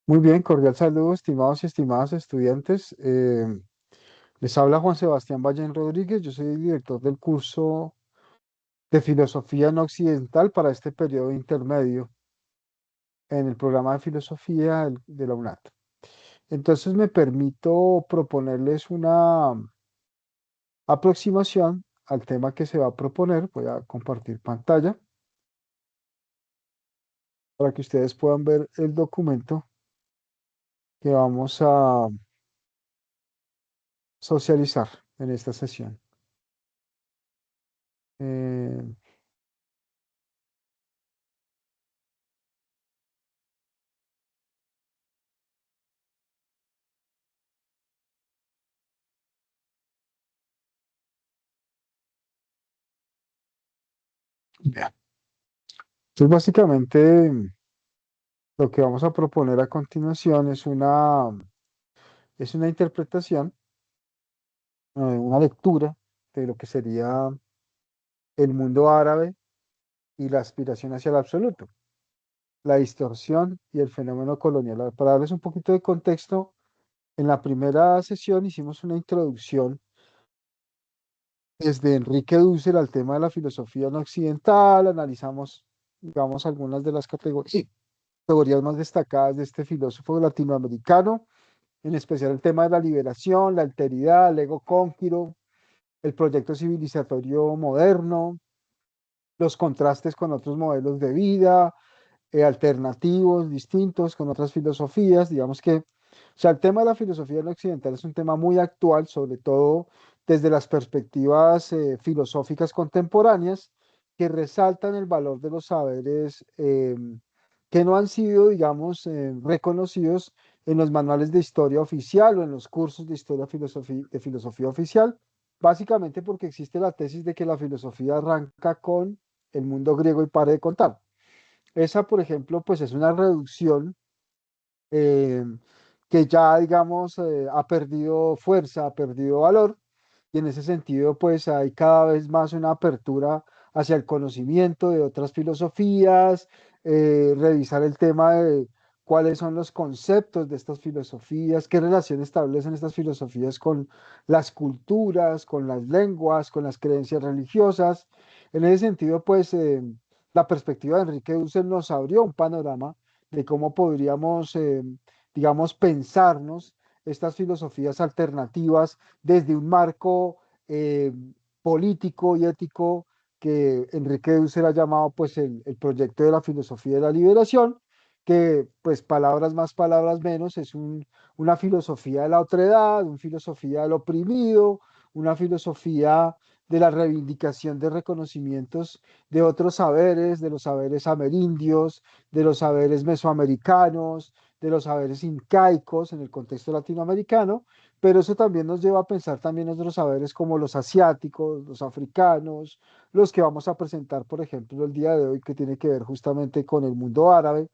Muy bien, cordial saludo, estimados y estimadas estudiantes. Les habla Juan Sebastián Ballén Rodríguez. Yo soy el director del curso de Filosofía no Occidental para este periodo intermedio en el programa de Filosofía de la UNAT. Entonces me permito proponerles una aproximación al tema que se va a proponer. Voy a compartir pantalla para que ustedes puedan ver el documento que vamos a socializar en esta sesión. Eh, Bien. Entonces, básicamente, lo que vamos a proponer a continuación es una interpretación, una lectura de lo que sería el mundo árabe y la aspiración hacia el absoluto, la distorsión y el fenómeno colonial. Para darles un poquito de contexto, en la primera sesión hicimos una introducción desde Enrique Dussel al tema de la filosofía no occidental, analizamos, digamos, algunas de las categorías más destacadas de este filósofo latinoamericano, en especial el tema de la liberación, la alteridad, el ego conquiro, el proyecto civilizatorio moderno, los contrastes con otros modelos de vida, alternativos, distintos, con otras filosofías. Digamos que, o sea, el tema de la filosofía no occidental es un tema muy actual, sobre todo desde las perspectivas filosóficas contemporáneas, que resaltan el valor de los saberes que no han sido, digamos, reconocidos en los manuales de historia oficial o en los cursos de historia de filosofía oficial, básicamente porque existe la tesis de que la filosofía arranca con el mundo griego y pare de contar. Esa, por ejemplo, pues es una reducción eh, que ya, digamos, ha perdido fuerza, ha perdido valor, y en ese sentido, pues hay cada vez más una apertura hacia el conocimiento de otras filosofías, revisar el tema de cuáles son los conceptos de estas filosofías, qué relación establecen estas filosofías con las culturas, con las lenguas, con las creencias religiosas. En ese sentido, pues la perspectiva de Enrique Dussel nos abrió un panorama de cómo podríamos, digamos, pensarnos estas filosofías alternativas desde un marco eh, político y ético que Enrique Dussel ha llamado pues el proyecto de la filosofía de la liberación, que pues palabras más, palabras menos, es una filosofía de la otredad, una filosofía del oprimido, una filosofía de la reivindicación de reconocimientos de otros saberes, de los saberes amerindios, de los saberes mesoamericanos, de los saberes incaicos en el contexto latinoamericano, pero eso también nos lleva a pensar también otros saberes como los asiáticos, los africanos, los que vamos a presentar, por ejemplo, el día de hoy, que tiene que ver justamente con el mundo árabe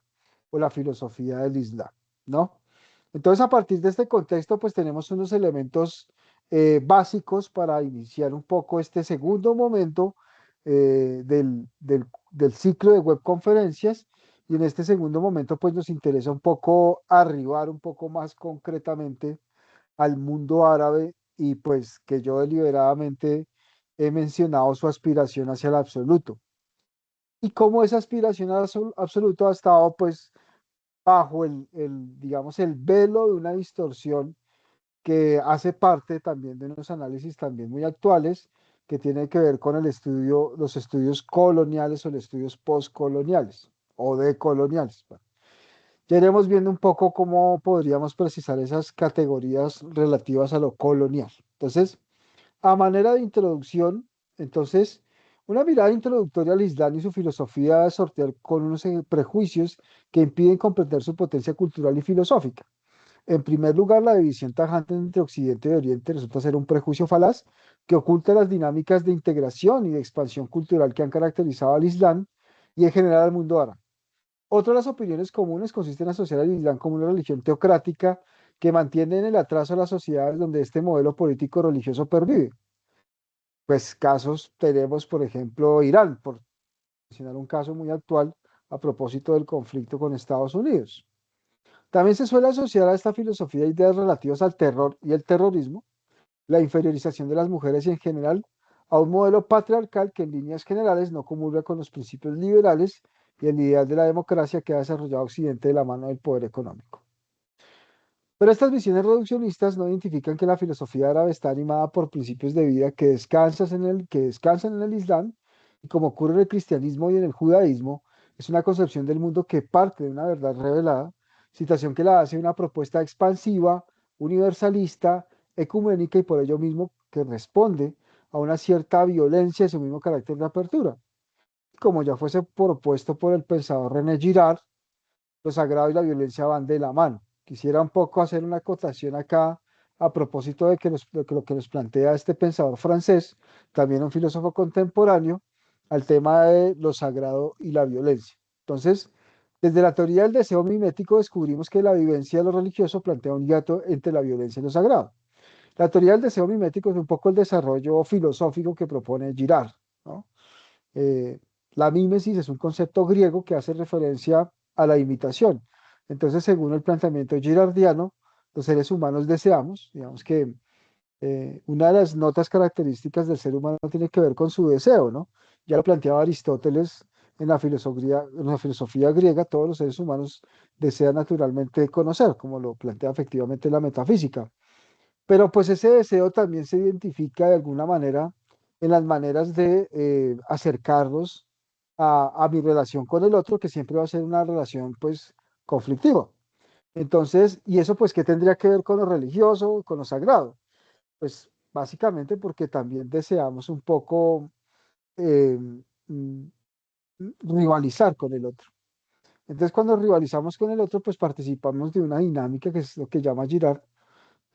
o la filosofía del Islam, ¿no? Entonces, a partir de este contexto, pues tenemos unos elementos básicos para iniciar un poco este segundo momento del ciclo de webconferencias. Y en este segundo momento, pues nos interesa un poco arribar un poco más concretamente al mundo árabe y pues que yo deliberadamente he mencionado su aspiración hacia el absoluto. Y cómo esa aspiración al absoluto ha estado pues bajo digamos, el velo de una distorsión que hace parte también de unos análisis también muy actuales que tiene que ver con el estudio, los estudios coloniales o los estudios postcoloniales o decoloniales. Bueno, ya iremos viendo un poco cómo podríamos precisar esas categorías relativas a lo colonial. Entonces, a manera de introducción, entonces, una mirada introductoria al Islam y su filosofía de sortear con unos prejuicios que impiden comprender su potencia cultural y filosófica. En primer lugar, la división tajante entre Occidente y Oriente resulta ser un prejuicio falaz que oculta las dinámicas de integración y de expansión cultural que han caracterizado al Islam y en general al mundo árabe. Otra de las opiniones comunes consiste en asociar al Islam como una religión teocrática que mantiene en el atraso a las sociedades donde este modelo político religioso pervive. Pues casos tenemos, por ejemplo, Irán, por mencionar un caso muy actual a propósito del conflicto con Estados Unidos. También se suele asociar a esta filosofía ideas relativas al terror y el terrorismo, la inferiorización de las mujeres y en general a un modelo patriarcal que en líneas generales no comulga con los principios liberales y el ideal de la democracia que ha desarrollado Occidente de la mano del poder económico. Pero estas visiones reduccionistas no identifican que la filosofía árabe está animada por principios de vida que descansan en el Islam y como ocurre en el cristianismo y en el judaísmo, es una concepción del mundo que parte de una verdad revelada, situación que la hace una propuesta expansiva, universalista, ecuménica y por ello mismo que responde a una cierta violencia y su mismo carácter de apertura, como ya fuese propuesto por el pensador René Girard, lo sagrado y la violencia van de la mano. Quisiera un poco hacer una acotación acá a propósito de que lo que nos plantea este pensador francés, también un filósofo contemporáneo, al tema de lo sagrado y la violencia. Entonces, desde la teoría del deseo mimético descubrimos que la vivencia de lo religioso plantea un hiato entre la violencia y lo sagrado. La teoría del deseo mimético es un poco el desarrollo filosófico que propone Girard, ¿no? Eh, la mímesis es un concepto griego que hace referencia a la imitación. Entonces, según el planteamiento girardiano, los seres humanos deseamos, digamos que una de las notas características del ser humano tiene que ver con su deseo, ¿no? Ya lo planteaba Aristóteles en la filosofía griega, todos los seres humanos desean naturalmente conocer, como lo plantea efectivamente la metafísica. Pero pues ese deseo también se identifica de alguna manera en las maneras de acercarnos a mi relación con el otro, que siempre va a ser una relación pues conflictiva. Entonces, ¿y eso pues qué tendría que ver con lo religioso, con lo sagrado? Pues básicamente porque también deseamos un poco eh, mm, rivalizar con el otro. Entonces, cuando rivalizamos con el otro, pues participamos de una dinámica que es lo que llama Girard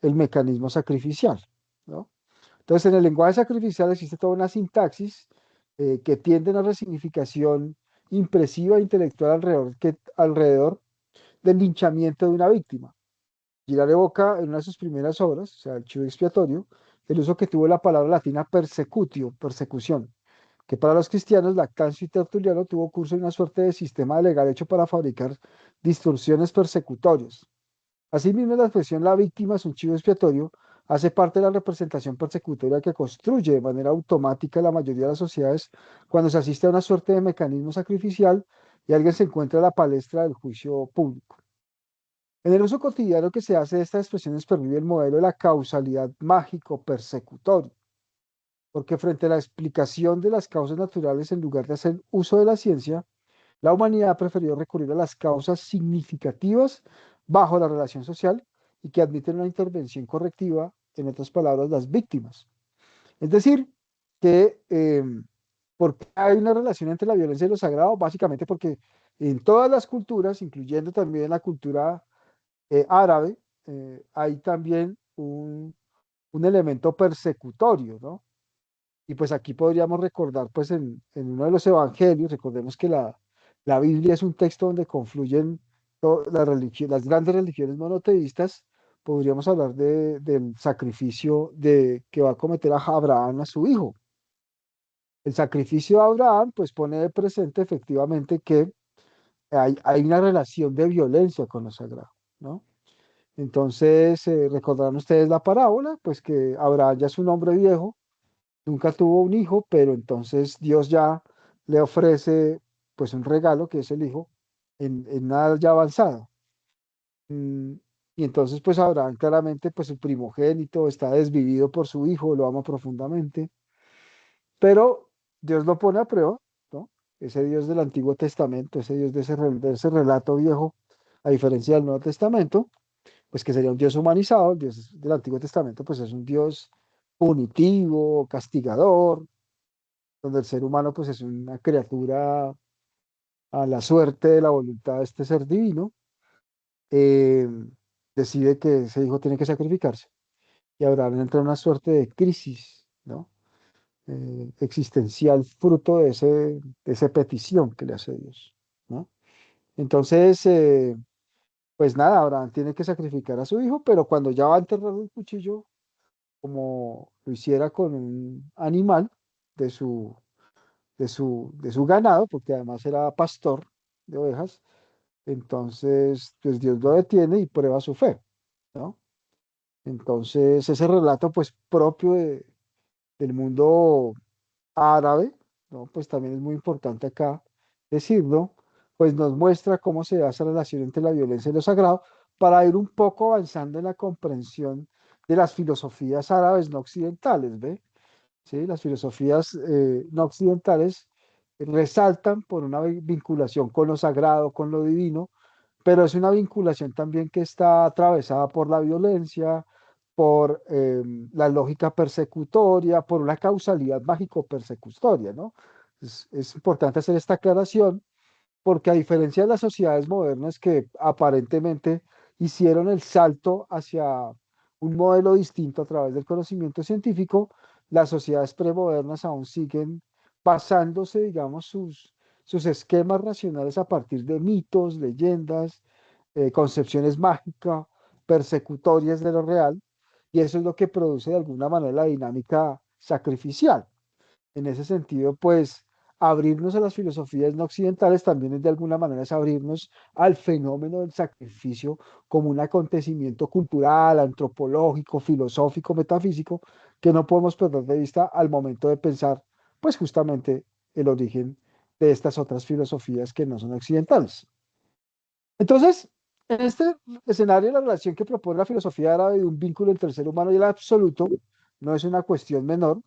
el mecanismo sacrificial, ¿no? Entonces, en el lenguaje sacrificial existe toda una sintaxis que tiende a una resignificación impresiva e intelectual alrededor del linchamiento de una víctima. Girard evoca en una de sus primeras obras, o sea, el chivo expiatorio, el uso que tuvo la palabra latina persecutio, persecución, que para los cristianos Lactancio y Tertuliano tuvo curso en una suerte de sistema legal hecho para fabricar distorsiones persecutorias. Asimismo, la expresión la víctima es un chivo expiatorio, hace parte de la representación persecutoria que construye de manera automática la mayoría de las sociedades cuando se asiste a una suerte de mecanismo sacrificial y alguien se encuentra en la palestra del juicio público. En el uso cotidiano que se hace de estas expresiones pervive el modelo de la causalidad mágico persecutorio, porque frente a la explicación de las causas naturales en lugar de hacer uso de la ciencia, la humanidad ha preferido recurrir a las causas significativas bajo la relación social y que admiten una intervención correctiva, en otras palabras, las víctimas. Es decir, que ¿por qué hay una relación entre la violencia y lo sagrado? Básicamente porque en todas las culturas, incluyendo también la cultura árabe, hay también un elemento persecutorio, ¿no? Y pues aquí podríamos recordar, pues en uno de los evangelios, recordemos que la Biblia es un texto donde confluyen las grandes religiones monoteístas, podríamos hablar del sacrificio que va a cometer a Abraham a su hijo. El sacrificio de Abraham, pues pone de presente efectivamente que hay una relación de violencia con lo sagrado, ¿no? Entonces, recordarán ustedes la parábola, pues que Abraham ya es un hombre viejo, nunca tuvo un hijo, pero entonces Dios ya le ofrece pues un regalo que es el hijo en una edad ya avanzada. Mm, y entonces pues Abraham claramente pues el primogénito está desvivido por su hijo, lo ama profundamente, pero Dios lo pone a prueba, ¿no? Ese Dios del Antiguo Testamento, ese Dios de ese relato viejo, a diferencia del Nuevo Testamento, pues que sería un Dios humanizado, el Dios del Antiguo Testamento pues es un Dios punitivo, castigador, donde el ser humano pues es una criatura a la suerte de la voluntad de este ser divino, eh, decide que ese hijo tiene que sacrificarse. Y Abraham entra en una suerte de crisis, ¿no? Existencial, fruto de esa petición que le hace Dios, ¿no? Entonces, pues nada, Abraham tiene que sacrificar a su hijo, pero cuando ya va a enterrar el cuchillo, como lo hiciera con un animal de su de su ganado, porque además era pastor de ovejas. Entonces, pues Dios lo detiene y prueba su fe, ¿no? Entonces, ese relato, pues propio del mundo árabe, ¿no? Pues también es muy importante acá decirlo, pues nos muestra cómo se da esa relación entre la violencia y lo sagrado para ir un poco avanzando en la comprensión de las filosofías árabes no occidentales, ¿ve? ¿Sí? Las filosofías no occidentales resaltan por una vinculación con lo sagrado, con lo divino, pero es una vinculación también que está atravesada por la violencia, por la lógica persecutoria, por una causalidad mágico-persecutoria, ¿no? Es importante hacer esta aclaración porque a diferencia de las sociedades modernas que aparentemente hicieron el salto hacia un modelo distinto a través del conocimiento científico, las sociedades premodernas aún siguen basándose, digamos, sus esquemas racionales a partir de mitos, leyendas, concepciones mágicas, persecutorias de lo real, y eso es lo que produce de alguna manera la dinámica sacrificial. En ese sentido, pues abrirnos a las filosofías no occidentales también es de alguna manera es abrirnos al fenómeno del sacrificio como un acontecimiento cultural, antropológico, filosófico, metafísico, que no podemos perder de vista al momento de pensar, pues justamente el origen de estas otras filosofías que no son occidentales. Entonces, en este escenario, la relación que propone la filosofía árabe de un vínculo entre el ser humano y el absoluto no es una cuestión menor,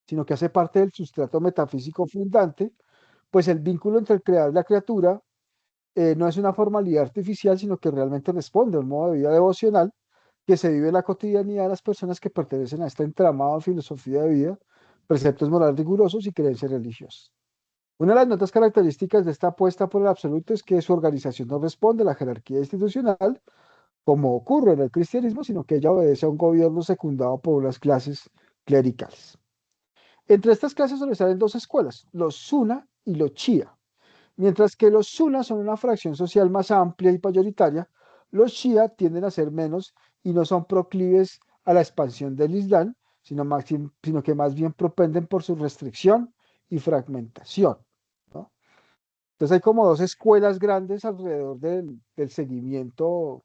sino que hace parte del sustrato metafísico fundante, pues el vínculo entre el creador y la criatura no es una formalidad artificial, sino que realmente responde a un modo de vida devocional que se vive en la cotidianidad de las personas que pertenecen a este entramado de filosofía de vida, preceptos morales rigurosos y creencias religiosas. Una de las notas características de esta apuesta por el absoluto es que su organización no responde a la jerarquía institucional, como ocurre en el cristianismo, sino que ella obedece a un gobierno secundado por unas clases clericales. Entre estas clases sobresalen dos escuelas, los Suna y los Shia. Mientras que los Suna son una fracción social más amplia y mayoritaria, los Shia tienden a ser menos y no son proclives a la expansión del Islam, sino que más bien propenden por su restricción y fragmentación, ¿no? Entonces hay como dos escuelas grandes alrededor del seguimiento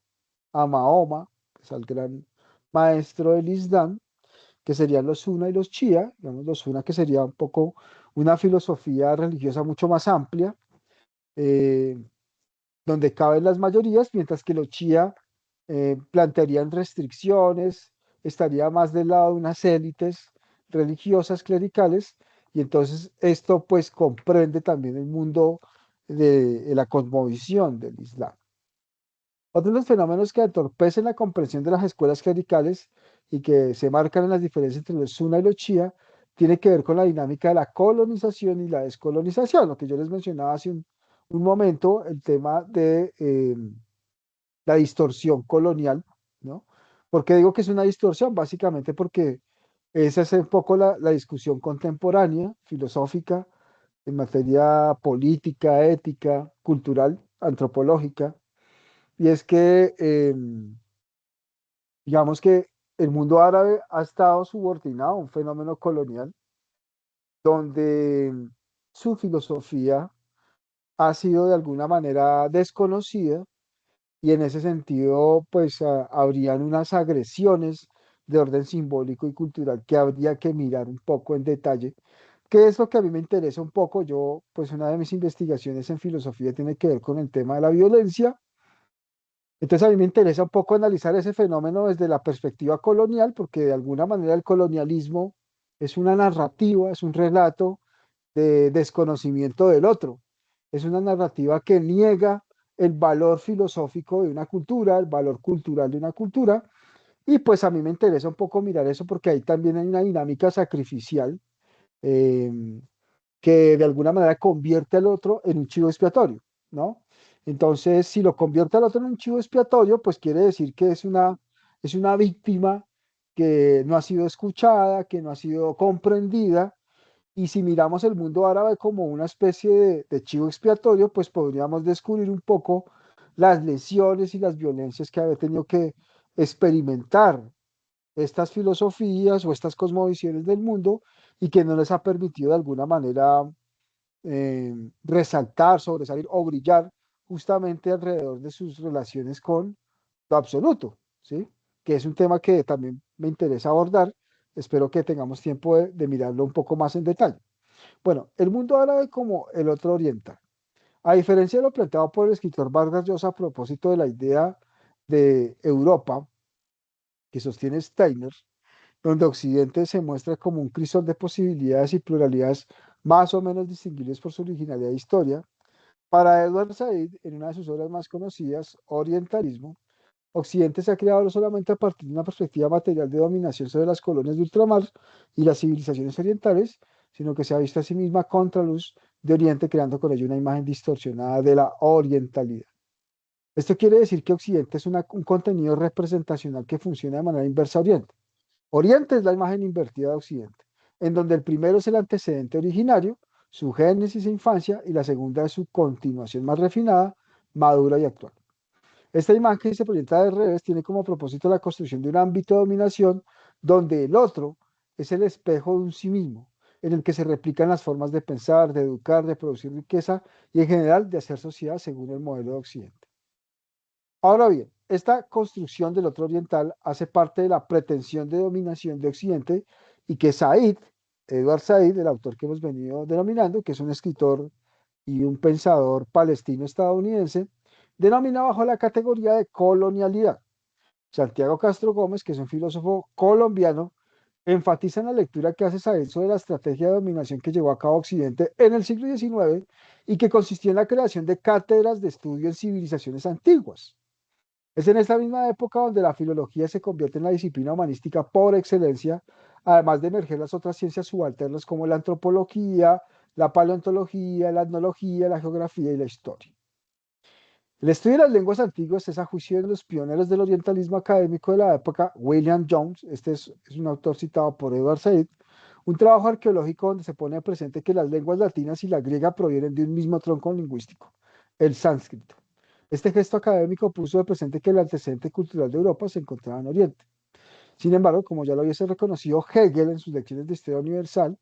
a Mahoma, que es el gran maestro del Islam, que serían los Sunna y los Shia, digamos los Sunna que sería un poco una filosofía religiosa mucho más amplia, eh, donde caben las mayorías, mientras que los Shia plantearían restricciones, estaría más del lado de unas élites religiosas clericales, y entonces esto pues comprende también el mundo de la cosmovisión del Islam. Otro de los fenómenos que entorpecen la comprensión de las escuelas clericales y que se marcan en las diferencias entre los Sunna y los Shia tiene que ver con la dinámica de la colonización y la descolonización, lo que yo les mencionaba hace un momento, el tema de la distorsión colonial, ¿no? ¿Por qué digo que es una distorsión? Básicamente porque esa es un poco la discusión contemporánea, filosófica, en materia política, ética, cultural, antropológica, y es que digamos que el mundo árabe ha estado subordinado a un fenómeno colonial donde su filosofía ha sido de alguna manera desconocida y en ese sentido pues habrían unas agresiones de orden simbólico y cultural que habría que mirar un poco en detalle, que es lo que a mí me interesa un poco. Yo pues una de mis investigaciones en filosofía tiene que ver con el tema de la violencia. Entonces a mí me interesa un poco analizar ese fenómeno desde la perspectiva colonial, porque de alguna manera el colonialismo es una narrativa, es un relato de desconocimiento del otro. Es una narrativa que niega el valor filosófico de una cultura, el valor cultural de una cultura, y pues a mí me interesa un poco mirar eso porque ahí también hay una dinámica sacrificial eh, que de alguna manera convierte al otro en un chivo expiatorio, ¿no? Entonces, si lo convierte al otro en un chivo expiatorio, pues quiere decir que es una víctima que no ha sido escuchada, que no ha sido comprendida. Y si miramos el mundo árabe como una especie de chivo expiatorio, pues podríamos descubrir un poco las lesiones y las violencias que había tenido que experimentar estas filosofías o estas cosmovisiones del mundo y que no les ha permitido de alguna manera resaltar, sobresalir o brillar justamente alrededor de sus relaciones con lo absoluto, ¿sí? Que es un tema que también me interesa abordar. Espero que tengamos tiempo de mirarlo un poco más en detalle. Bueno, el mundo árabe como el otro oriental. A diferencia de lo planteado por el escritor Vargas Llosa a propósito de la idea de Europa que sostiene Steiner, donde Occidente se muestra como un crisol de posibilidades y pluralidades más o menos distinguibles por su originalidad e historia, para Edward Said, en una de sus obras más conocidas, Orientalismo, Occidente se ha creado no solamente a partir de una perspectiva material de dominación sobre las colonias de ultramar y las civilizaciones orientales, sino que se ha visto a sí misma contraluz de Oriente, creando con ello una imagen distorsionada de la orientalidad. Esto quiere decir que Occidente es un contenido representacional que funciona de manera inversa a Oriente. Oriente es la imagen invertida de Occidente, en donde el primero es el antecedente originario, su génesis e infancia, y la segunda es su continuación más refinada, madura y actual. Esta imagen que se proyecta de revés tiene como propósito la construcción de un ámbito de dominación donde el otro es el espejo de un sí mismo, en el que se replican las formas de pensar, de educar, de producir riqueza y en general de hacer sociedad según el modelo de Occidente. Ahora bien, esta construcción del otro oriental hace parte de la pretensión de dominación de Occidente y que Said, Edward Said, el autor que hemos venido denominando, que es un escritor y un pensador palestino-estadounidense, denomina bajo la categoría de colonialidad. Santiago Castro Gómez, que es un filósofo colombiano, enfatiza en la lectura que hace Said sobre la estrategia de dominación que llevó a cabo Occidente en el siglo XIX y que consistió en la creación de cátedras de estudio en civilizaciones antiguas. Es en esta misma época donde la filología se convierte en la disciplina humanística por excelencia, además de emerger las otras ciencias subalternas como la antropología, la paleontología, la etnología, la geografía y la historia. El estudio de las lenguas antiguas es a juicio de los pioneros del orientalismo académico de la época, William Jones, este es un autor citado por Edward Said, un trabajo arqueológico donde se pone presente que las lenguas latinas y la griega provienen de un mismo tronco lingüístico, el sánscrito. Este gesto académico puso de presente que el antecedente cultural de Europa se encontraba en Oriente. Sin embargo, como ya lo hubiese reconocido Hegel en sus lecciones de historia universal,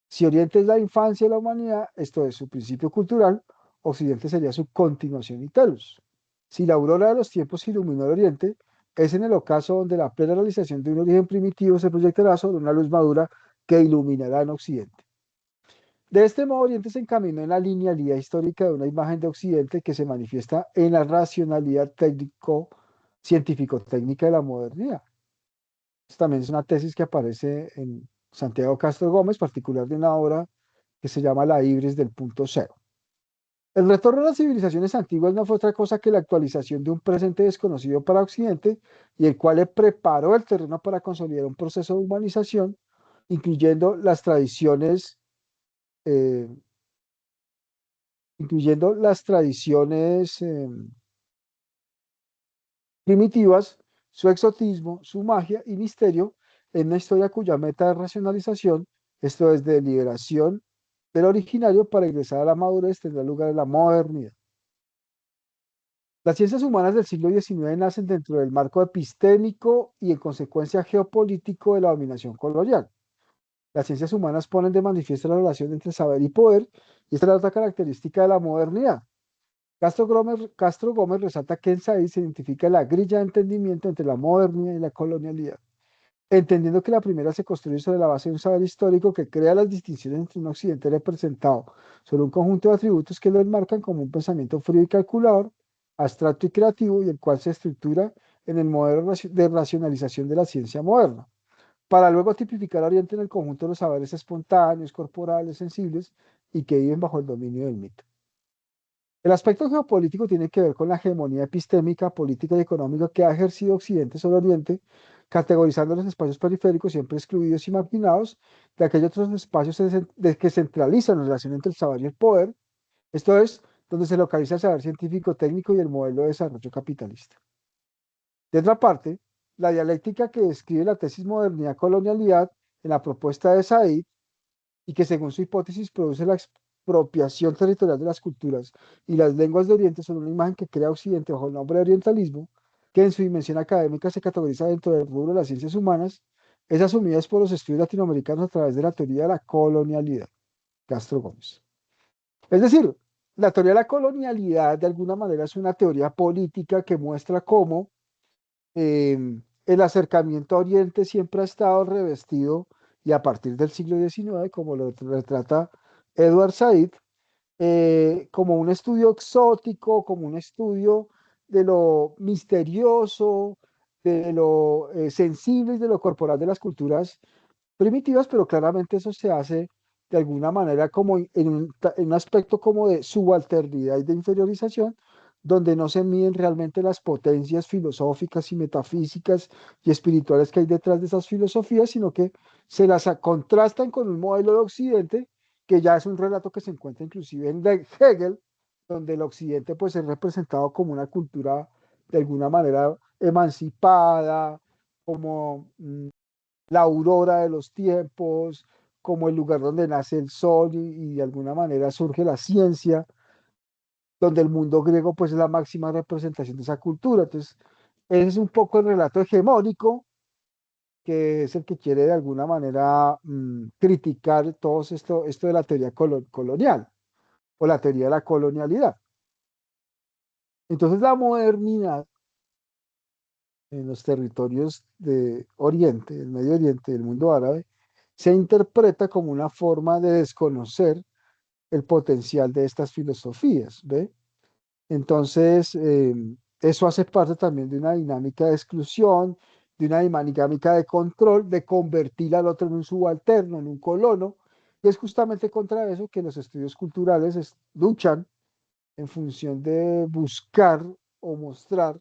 si Oriente es la infancia de la humanidad, esto es su principio cultural, Occidente sería su continuación y telos. Si la aurora de los tiempos iluminó el Oriente, es en el ocaso donde la plena realización de un origen primitivo se proyectará sobre una luz madura que iluminará en Occidente. De este modo, Oriente se encaminó en la linealidad histórica de una imagen de Occidente que se manifiesta en la racionalidad técnico-científico-técnica de la modernidad. Esto también es una tesis que aparece en Santiago Castro Gómez, particular de una obra que se llama La Ibris del punto cero. El retorno a las civilizaciones antiguas no fue otra cosa que la actualización de un presente desconocido para Occidente y el cual le preparó el terreno para consolidar un proceso de humanización, incluyendo las tradiciones eh, primitivas, su exotismo, su magia y misterio en una historia cuya meta de racionalización, esto es de liberación del originario para ingresar a la madurez, tendrá lugar en la modernidad. Las ciencias humanas del siglo XIX nacen dentro del marco epistémico y en consecuencia geopolítico de la dominación colonial. Las ciencias humanas ponen de manifiesto la relación entre saber y poder, y esta es la otra característica de la modernidad. Castro Gómez resalta que en Said se identifica la grilla de entendimiento entre la modernidad y la colonialidad, entendiendo que la primera se construye sobre la base de un saber histórico que crea las distinciones entre un occidente representado sobre un conjunto de atributos que lo enmarcan como un pensamiento frío y calculador, abstracto y creativo, y el cual se estructura en el modelo de racionalización de la ciencia moderna, para luego tipificar a Oriente en el conjunto de los saberes espontáneos, corporales, sensibles, y que viven bajo el dominio del mito. El aspecto geopolítico tiene que ver con la hegemonía epistémica, política y económica que ha ejercido Occidente sobre Oriente, categorizando los espacios periféricos siempre excluidos y marginados de aquellos otros espacios que centralizan la relación entre el saber y el poder, esto es, donde se localiza el saber científico, técnico y el modelo de desarrollo capitalista. De otra parte, la dialéctica que describe la tesis modernidad-colonialidad en la propuesta de Said y que según su hipótesis produce la expropiación territorial de las culturas y las lenguas de Oriente sobre una imagen que crea Occidente bajo el nombre de orientalismo, que en su dimensión académica se categoriza dentro del rubro de las ciencias humanas, es asumida por los estudios latinoamericanos a través de la teoría de la colonialidad. Castro Gómez. Es decir, la teoría de la colonialidad de alguna manera es una teoría política que muestra cómo el acercamiento a Oriente siempre ha estado revestido, y a partir del siglo XIX, como lo retrata Edward Said, como un estudio exótico, como un estudio de lo misterioso, de lo sensible y de lo corporal de las culturas primitivas, pero claramente eso se hace de alguna manera como en un aspecto como de subalternidad y de inferiorización, donde no se miden realmente las potencias filosóficas y metafísicas y espirituales que hay detrás de esas filosofías, sino que se las contrastan con un modelo de Occidente, que ya es un relato que se encuentra inclusive en Hegel, donde el Occidente pues es representado como una cultura de alguna manera emancipada, como la aurora de los tiempos, como el lugar donde nace el sol y de alguna manera surge la ciencia, donde el mundo griego pues es la máxima representación de esa cultura. Entonces, ese es un poco el relato hegemónico, que es el que quiere de alguna manera criticar todo esto de la teoría colonial o la teoría de la colonialidad. Entonces, la modernidad en los territorios de Oriente, del Medio Oriente, del mundo árabe, se interpreta como una forma de desconocer el potencial de estas filosofías, ¿ve? Entonces, eso hace parte también de una dinámica de exclusión, de una dinámica de control, de convertir al otro en un subalterno, en un colono, y es justamente contra eso que los estudios culturales luchan en función de buscar o mostrar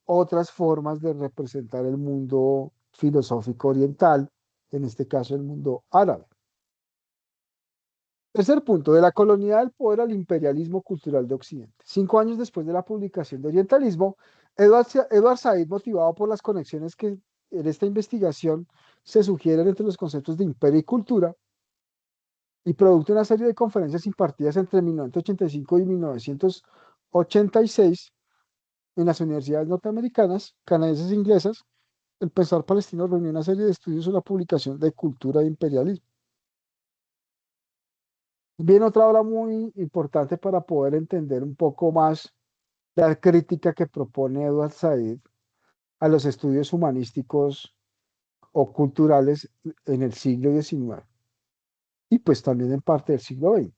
otras formas de representar el mundo filosófico oriental, en este caso el mundo árabe. Tercer punto, de la colonialidad del poder al imperialismo cultural de Occidente. 5 años después de la publicación de Orientalismo, Edward Said, motivado por las conexiones que en esta investigación se sugieren entre los conceptos de imperio y cultura, y producto de una serie de conferencias impartidas entre 1985 y 1986 en las universidades norteamericanas, canadienses e inglesas, el pensador palestino reunió una serie de estudios sobre la publicación de cultura e imperialismo. Viene otra obra muy importante para poder entender un poco más la crítica que propone Edward Said a los estudios humanísticos o culturales en el siglo XIX y pues también en parte del siglo XX.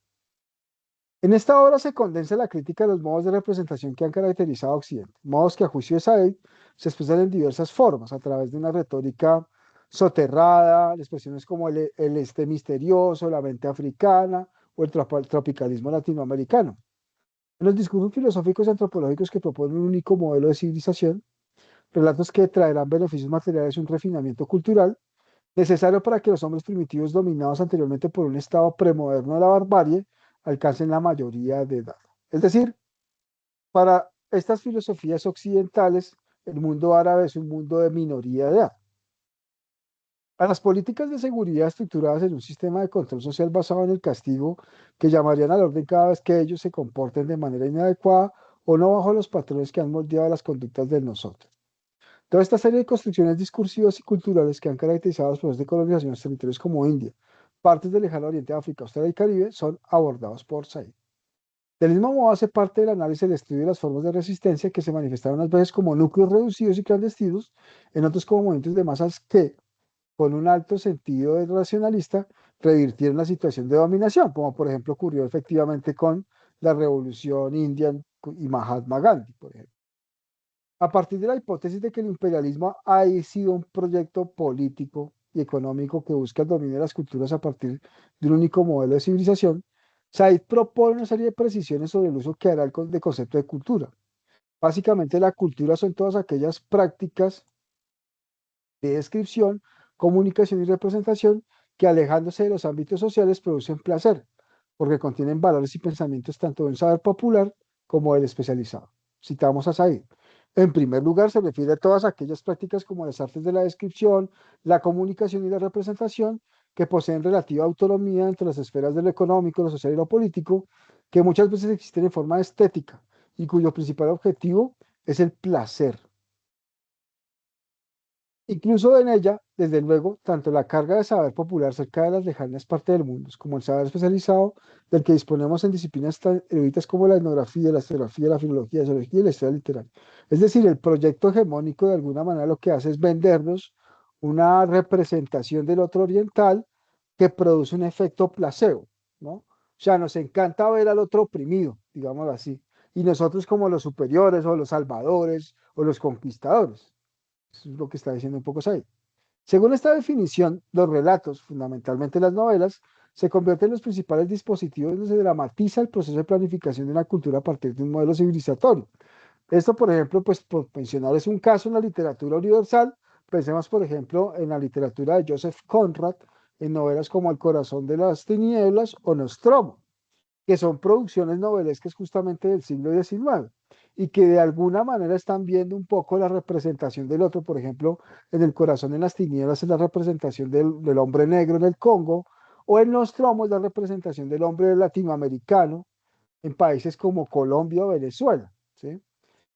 En esta obra se condensa la crítica de los modos de representación que han caracterizado a Occidente, modos que a juicio de Said se expresan en diversas formas, a través de una retórica soterrada, expresiones como el este misterioso, la mente africana o el tropicalismo latinoamericano. En los discursos filosóficos y antropológicos que proponen un único modelo de civilización, relatos que traerán beneficios materiales y un refinamiento cultural necesario para que los hombres primitivos dominados anteriormente por un estado premoderno de la barbarie alcancen la mayoría de edad. Es decir, para estas filosofías occidentales, el mundo árabe es un mundo de minoría de edad. A las políticas de seguridad estructuradas en un sistema de control social basado en el castigo, que llamarían al orden cada vez que ellos se comporten de manera inadecuada o no bajo los patrones que han moldeado las conductas de nosotros. Toda esta serie de construcciones discursivas y culturales que han caracterizado los procesos de colonización en los territorios como India, partes del lejano oriente, África, Australia y Caribe, son abordados por Said. Del mismo modo, hace parte del análisis del estudio de las formas de resistencia que se manifestaron unas veces como núcleos reducidos y clandestinos, en otros como movimientos de masas que, con un alto sentido de racionalista, revirtieron la situación de dominación, como por ejemplo ocurrió efectivamente con la revolución india y Mahatma Gandhi, por ejemplo. A partir de la hipótesis de que el imperialismo ha sido un proyecto político y económico que busca el dominio de las culturas a partir de un único modelo de civilización, Said propone una serie de precisiones sobre el uso que hará de concepto de cultura. Básicamente, la cultura son todas aquellas prácticas de descripción, comunicación y representación que, alejándose de los ámbitos sociales, producen placer, porque contienen valores y pensamientos tanto del saber popular como del especializado. Citamos a Said. En primer lugar, se refiere a todas aquellas prácticas como las artes de la descripción, la comunicación y la representación, que poseen relativa autonomía entre las esferas de lo económico, lo social y lo político, que muchas veces existen en forma estética y cuyo principal objetivo es el placer. Incluso en ella, desde luego, tanto la carga de saber popular cerca de las lejanas partes del mundo, como el saber especializado del que disponemos en disciplinas tan eruditas como la etnografía, la historiografía, la filología, la sociología y la historia literaria. Es decir, el proyecto hegemónico de alguna manera lo que hace es vendernos una representación del otro oriental que produce un efecto placebo, ¿no? O sea, nos encanta ver al otro oprimido, digámoslo así, y nosotros como los superiores o los salvadores o los conquistadores. Eso es lo que está diciendo un poco Said. Según esta definición, los relatos, fundamentalmente las novelas, se convierten en los principales dispositivos donde se dramatiza el proceso de planificación de una cultura a partir de un modelo civilizatorio. Esto, por ejemplo, pues por mencionar es un caso en la literatura universal. Pensemos, por ejemplo, en la literatura de Joseph Conrad, en novelas como El corazón de las tinieblas o Nostromo, que son producciones novelescas justamente del siglo XIX y que de alguna manera están viendo un poco la representación del otro. Por ejemplo, en El corazón en las tinieblas es la representación del hombre negro en el Congo, o en Nostromo es la representación del hombre latinoamericano en países como Colombia o Venezuela, ¿sí?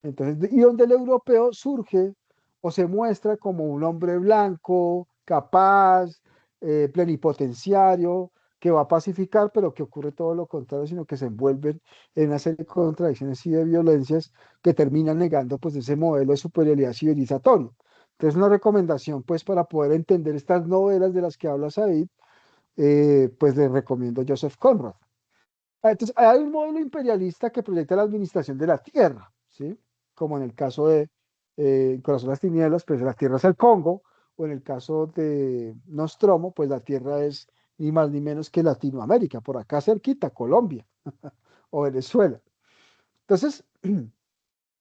Entonces, y donde el europeo surge o se muestra como un hombre blanco, capaz, plenipotenciario, que va a pacificar, pero que ocurre todo lo contrario, sino que se envuelven en una serie de contradicciones y de violencias que terminan negando pues ese modelo de superioridad civilizatorio. Entonces, una recomendación pues para poder entender estas novelas de las que habla Said, pues les recomiendo Joseph Conrad. Entonces, hay un modelo imperialista que proyecta la administración de la tierra, ¿sí? Como en el caso de Corazón de las Tinieblas, pues la tierra es el Congo, o en el caso de Nostromo, pues la tierra es ni más ni menos que Latinoamérica, por acá cerquita, Colombia o Venezuela. Entonces,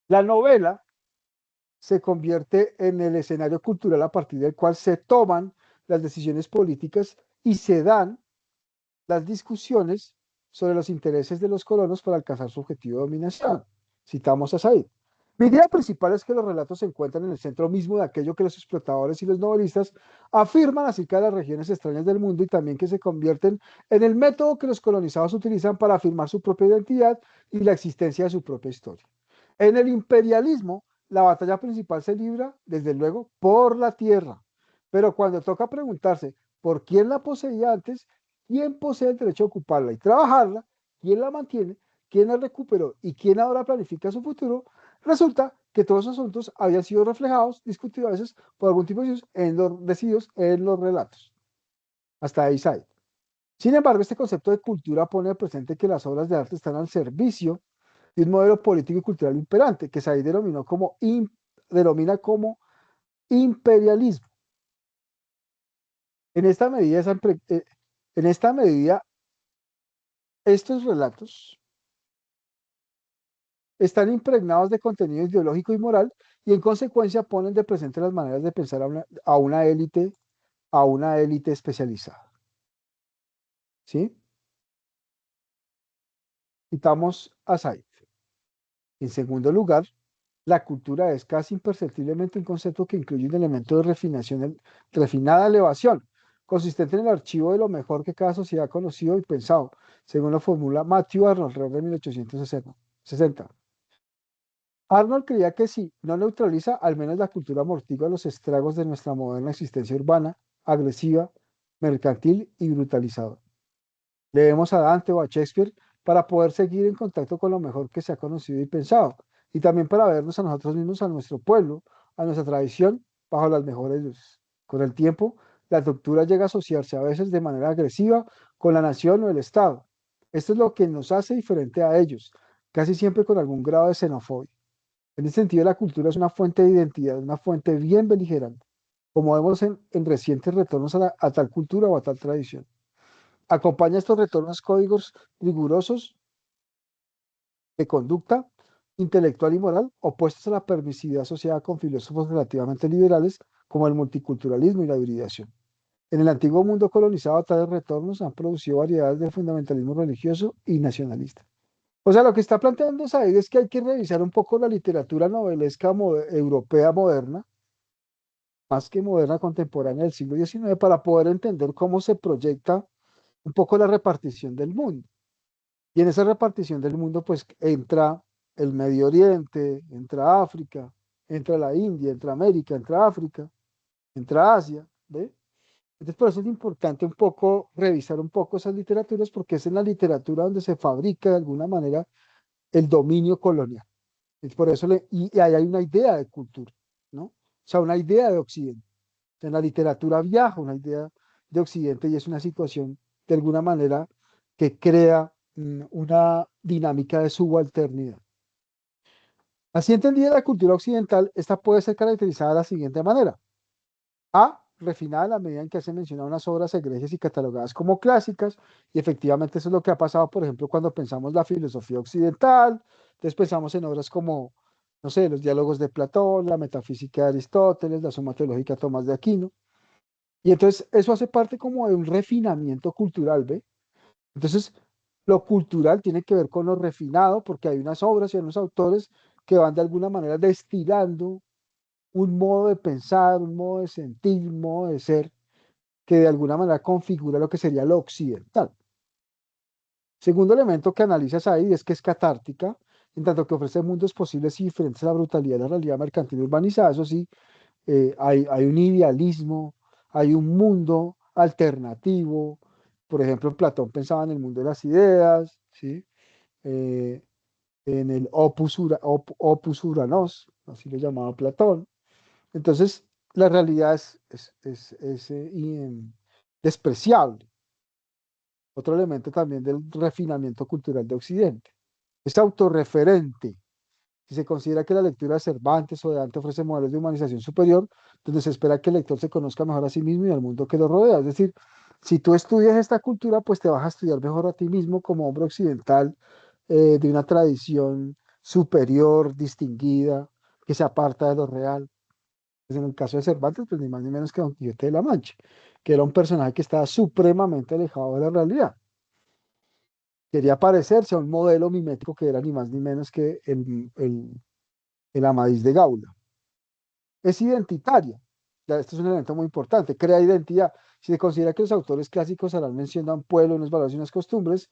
la novela se convierte en el escenario cultural a partir del cual se toman las decisiones políticas y se dan las discusiones sobre los intereses de los colonos para alcanzar su objetivo de dominación. Citamos a Said. Mi idea principal es que los relatos se encuentran en el centro mismo de aquello que los explotadores y los novelistas afirman acerca de las regiones extrañas del mundo y también que se convierten en el método que los colonizados utilizan para afirmar su propia identidad y la existencia de su propia historia. En el imperialismo, la batalla principal se libra, desde luego, por la tierra. Pero cuando toca preguntarse por quién la poseía antes, quién posee el derecho a ocuparla y trabajarla, quién la mantiene, quién la recuperó y quién ahora planifica su futuro, resulta que todos esos asuntos habían sido reflejados, discutidos a veces por algún tipo de issues decididos en los relatos. Hasta ahí sale. Sin embargo, este concepto de cultura pone presente que las obras de arte están al servicio de un modelo político y cultural imperante, que Said denomina como imperialismo. En esta medida, en esta medida estos relatos están impregnados de contenido ideológico y moral y en consecuencia ponen de presente las maneras de pensar a una élite especializada. ¿Sí? Citamos a Said. En segundo lugar, la cultura es casi imperceptiblemente un concepto que incluye un elemento de refinación, refinada elevación, consistente en el archivo de lo mejor que cada sociedad ha conocido y pensado, según lo formula Matthew Arnold alrededor de 1860. Arnold creía que si no neutraliza, al menos la cultura amortigua los estragos de nuestra moderna existencia urbana, agresiva, mercantil y brutalizadora. Leemos a Dante o a Shakespeare para poder seguir en contacto con lo mejor que se ha conocido y pensado, y también para vernos a nosotros mismos, a nuestro pueblo, a nuestra tradición, bajo las mejores luces. Con el tiempo, la tortura llega a asociarse a veces de manera agresiva con la nación o el Estado. Esto es lo que nos hace diferente a ellos, casi siempre con algún grado de xenofobia. En ese sentido, la cultura es una fuente de identidad, una fuente bien beligerante, como vemos en recientes retornos a tal cultura o a tal tradición. Acompaña estos retornos códigos rigurosos de conducta intelectual y moral opuestos a la permisividad asociada con filósofos relativamente liberales como el multiculturalismo y la hibridación. En el antiguo mundo colonizado, tales retornos han producido variedades de fundamentalismo religioso y nacionalista. O sea, lo que está planteando Said es que hay que revisar un poco la literatura novelesca europea moderna, más que moderna contemporánea del siglo XIX, para poder entender cómo se proyecta un poco la repartición del mundo. Y en esa repartición del mundo, pues entra el Medio Oriente, entra África, entra la India, entra América, entra África, entra Asia, ¿ve? Entonces, por eso es importante un poco revisar un poco esas literaturas, porque es en la literatura donde se fabrica de alguna manera el dominio colonial. Es por eso y ahí hay una idea de cultura, ¿no? O sea, una idea de Occidente. En la literatura viaja una idea de Occidente y es una situación de alguna manera que crea una dinámica de subalternidad. Así entendida la cultura occidental, esta puede ser caracterizada de la siguiente manera. A, refinada en la medida en que se mencionan unas obras egregias y catalogadas como clásicas, y efectivamente eso es lo que ha pasado, por ejemplo, cuando pensamos la filosofía occidental, entonces pensamos en obras como, no sé, los diálogos de Platón, la metafísica de Aristóteles, la suma teológica de Tomás de Aquino, y entonces eso hace parte como de un refinamiento cultural, ¿ve? Entonces, lo cultural tiene que ver con lo refinado, porque hay unas obras y hay unos autores que van de alguna manera destilando un modo de pensar, un modo de sentir, un modo de ser, que de alguna manera configura lo que sería lo occidental. Segundo elemento que analizas ahí es que es catártica, en tanto que ofrece mundos posibles y diferentes a la brutalidad de la realidad mercantil urbanizada. Eso sí, hay un idealismo, hay un mundo alternativo. Por ejemplo, Platón pensaba en el mundo de las ideas, ¿sí? Eh, en el opus uranos, así lo llamaba Platón. Entonces, la realidad es despreciable. Otro elemento también del refinamiento cultural de Occidente. Es autorreferente. Si se considera que la lectura de Cervantes o de Dante ofrece modelos de humanización superior, donde se espera que el lector se conozca mejor a sí mismo y al mundo que lo rodea. Es decir, si tú estudias esta cultura, pues te vas a estudiar mejor a ti mismo como hombre occidental de una tradición superior, distinguida, que se aparta de lo real. Pues en el caso de Cervantes, pues ni más ni menos que Don Quijote de la Mancha, que era un personaje que estaba supremamente alejado de la realidad. Quería parecerse a un modelo mimético que era ni más ni menos que el Amadís de Gaula. Es identitaria. Ya, esto es un elemento muy importante. Crea identidad. Si se considera que los autores clásicos harán mención a un pueblo, unos valores y unas costumbres,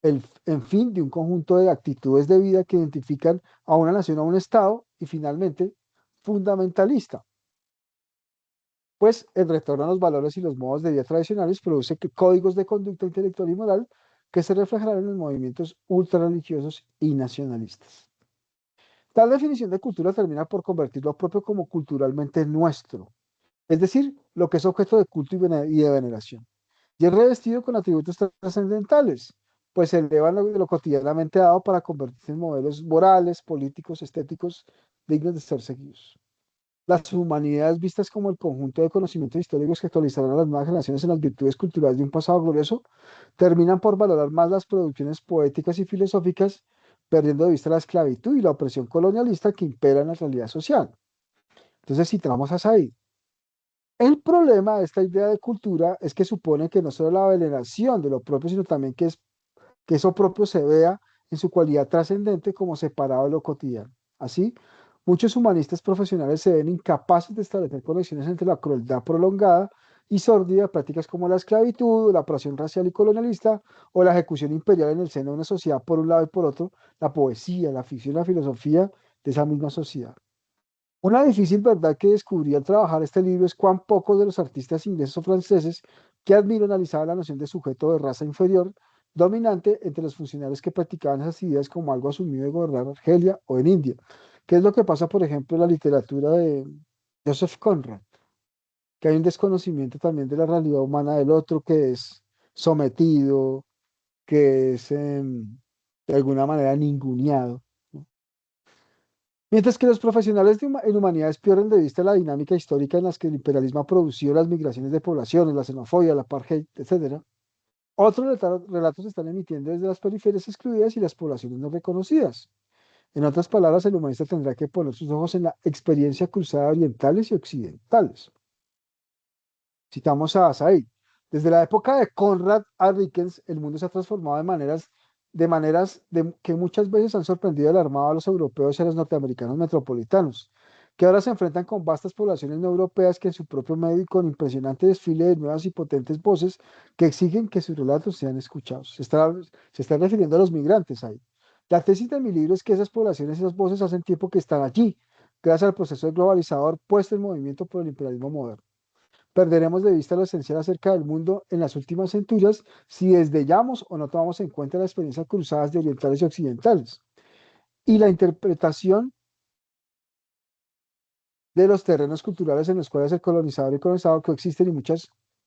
en fin, de un conjunto de actitudes de vida que identifican a una nación, a un Estado, y finalmente, fundamentalista. Pues el retorno a los valores y los modos de vida tradicionales produce códigos de conducta intelectual y moral que se reflejarán en los movimientos ultrarreligiosos y nacionalistas. Tal definición de cultura termina por convertir lo propio como culturalmente nuestro, es decir, lo que es objeto de culto y de veneración, y es revestido con atributos trascendentales, pues se elevan de lo cotidianamente dado para convertirse en modelos morales, políticos, estéticos, dignos de ser seguidos. Las humanidades vistas como el conjunto de conocimientos históricos que actualizarán a las nuevas generaciones en las virtudes culturales de un pasado glorioso, terminan por valorar más las producciones poéticas y filosóficas, perdiendo de vista la esclavitud y la opresión colonialista que impera en la realidad social. Entonces citamos a Said. El problema de esta idea de cultura es que supone que no solo la veneración de lo propio, sino también que eso propio se vea en su cualidad trascendente como separado de lo cotidiano. Así, muchos humanistas profesionales se ven incapaces de establecer conexiones entre la crueldad prolongada y sórdida de prácticas como la esclavitud, la opresión racial y colonialista, o la ejecución imperial en el seno de una sociedad por un lado y por otro, la poesía, la ficción y la filosofía de esa misma sociedad. Una difícil verdad que descubrí al trabajar este libro es cuán pocos de los artistas ingleses o franceses que admiro analizaban la noción de sujeto de raza inferior dominante entre los funcionarios que practicaban esas ideas como algo asumido de gobernar Argelia o en India. ¿Qué es lo que pasa, por ejemplo, en la literatura de Joseph Conrad? Que hay un desconocimiento también de la realidad humana del otro que es sometido, que es de alguna manera ninguneado, ¿no? Mientras que los profesionales en humanidades pierden de vista la dinámica histórica en las que el imperialismo ha producido las migraciones de poblaciones, la xenofobia, la apartheid, etcétera, otros relatos se están emitiendo desde las periferias excluidas y las poblaciones no reconocidas. En otras palabras, el humanista tendrá que poner sus ojos en la experiencia cruzada de orientales y occidentales. Citamos a Said. Desde la época de Conrad A. Dickens, el mundo se ha transformado que muchas veces han sorprendido y alarmado a los europeos y a los norteamericanos metropolitanos, que ahora se enfrentan con vastas poblaciones no europeas que en su propio medio y con impresionante desfile de nuevas y potentes voces que exigen que sus relatos sean escuchados. Se está refiriendo a los migrantes ahí. La tesis de mi libro es que esas poblaciones, esas voces hacen tiempo que están allí, gracias al proceso globalizador puesto en movimiento por el imperialismo moderno. Perderemos de vista lo esencial acerca del mundo en las últimas centurias si desdeñamos o no tomamos en cuenta las experiencias cruzadas de orientales y occidentales y la interpretación de los terrenos culturales en los cuales el colonizador y el colonizado coexisten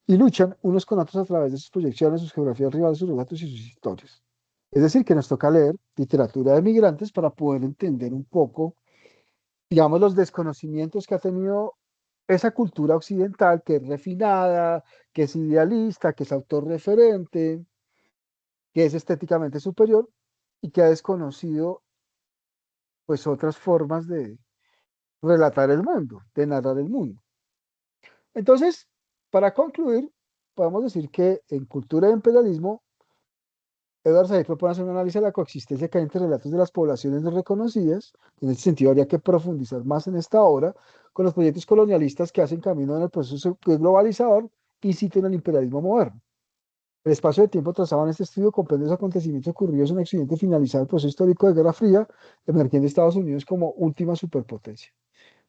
y luchan unos con otros a través de sus proyecciones, sus geografías rivales, sus relatos y sus historias. Es decir, que nos toca leer literatura de migrantes para poder entender un poco, digamos, los desconocimientos que ha tenido esa cultura occidental que es refinada, que es idealista, que es autorreferente, que es estéticamente superior y que ha desconocido pues otras formas de relatar el mundo, de narrar el mundo. Entonces, para concluir, podemos decir que en Cultura de Imperialismo, Edward Said propone hacer un análisis de la coexistencia que hay entre relatos de las poblaciones no reconocidas. En ese sentido, habría que profundizar más en esta obra con los proyectos colonialistas que hacen camino en el proceso globalizador y sitio el imperialismo moderno. El espacio de tiempo trazado en este estudio comprende los acontecimientos ocurridos en Occidente finalizado el proceso histórico de Guerra Fría, emergiendo Estados Unidos como última superpotencia.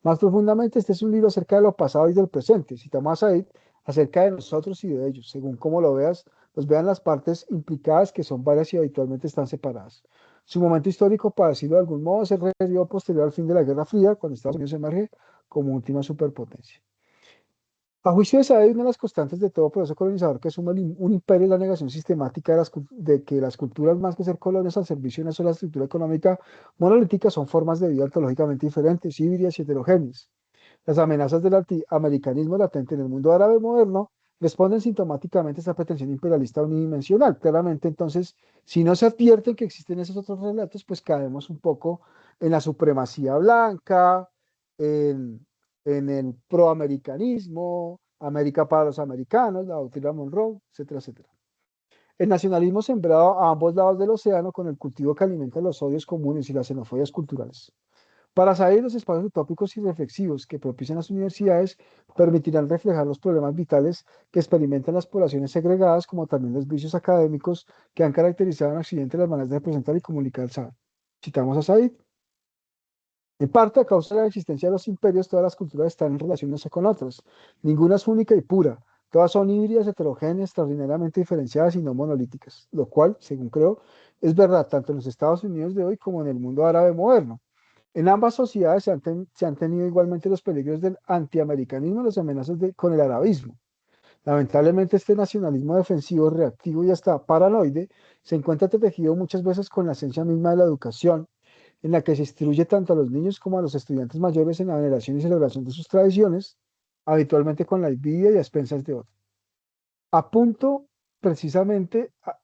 Más profundamente, este es un libro acerca de lo pasado y del presente. Citamos a Said acerca de nosotros y de ellos. Según cómo lo veas, pues vean las partes implicadas que son varias y habitualmente están separadas. Su momento histórico, para decirlo de algún modo, es el periodo posterior al fin de la Guerra Fría, cuando Estados Unidos emerge como última superpotencia. A juicio de Said, una de las constantes de todo proceso colonizador que asume un imperio es la negación sistemática de que las culturas, más que ser colonias al servicio de una sola estructura económica monolítica, son formas de vida ontológicamente diferentes, híbridas y heterogéneas. Las amenazas del antiamericanismo latente en el mundo árabe moderno responden sintomáticamente a esta pretensión imperialista unidimensional. Claramente, entonces, si no se advierten que existen esos otros relatos, pues caemos un poco en la supremacía blanca, en, en el proamericanismo, América para los americanos, la doctrina Monroe, etcétera, etcétera. El nacionalismo sembrado a ambos lados del océano con el cultivo que alimenta los odios comunes y las xenofobias culturales. Para salir los espacios utópicos y reflexivos que propician las universidades permitirán reflejar los problemas vitales que experimentan las poblaciones segregadas, como también los vicios académicos que han caracterizado en Occidente las maneras de representar y comunicar el saber. Citamos a Said. En parte, a causa de la existencia de los imperios, todas las culturas están en relación unas con otras. Ninguna es única y pura. Todas son híbridas, heterogéneas, extraordinariamente diferenciadas y no monolíticas, lo cual, según creo, es verdad tanto en los Estados Unidos de hoy como en el mundo árabe moderno. En ambas sociedades se han tenido igualmente los peligros del antiamericanismo y las amenazas con el arabismo. Lamentablemente, este nacionalismo defensivo, reactivo y hasta paranoide se encuentra tejido muchas veces con la esencia misma de la educación, en la que se instruye tanto a los niños como a los estudiantes mayores en la veneración y celebración de sus tradiciones, habitualmente con la envidia y a expensas de otros. Apunto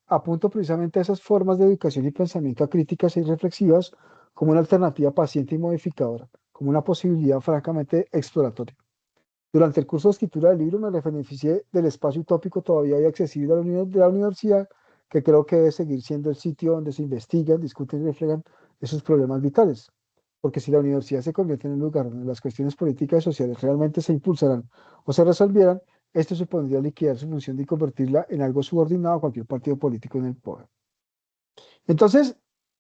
apunto precisamente a esas formas de educación y pensamiento críticas y reflexivas como una alternativa paciente y modificadora, como una posibilidad francamente exploratoria. Durante el curso de escritura del libro me beneficié del espacio utópico todavía hoy accesible de la universidad, que creo que debe seguir siendo el sitio donde se investigan, discuten y reflejan esos problemas vitales. Porque si la universidad se convierte en un lugar donde las cuestiones políticas y sociales realmente se impulsarán o se resolvieran, esto supondría liquidar su función y convertirla en algo subordinado a cualquier partido político en el poder. Entonces,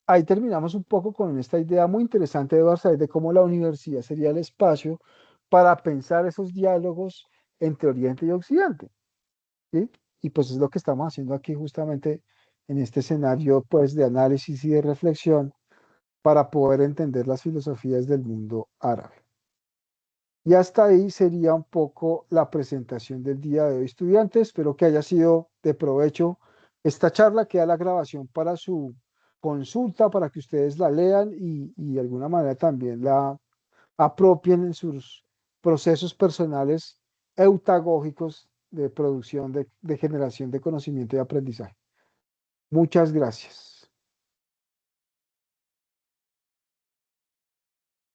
ahí terminamos un poco con esta idea muy interesante de Barzal de cómo la universidad sería el espacio para pensar esos diálogos entre Oriente y Occidente, ¿sí? Y pues es lo que estamos haciendo aquí justamente en este escenario pues de análisis y de reflexión para poder entender las filosofías del mundo árabe. Y hasta ahí sería un poco la presentación del día de hoy, estudiantes. Espero que haya sido de provecho esta charla. Queda la grabación para su consulta, para que ustedes la lean y de alguna manera también la apropien en sus procesos personales eutagógicos de producción, de generación de conocimiento y aprendizaje. Muchas gracias.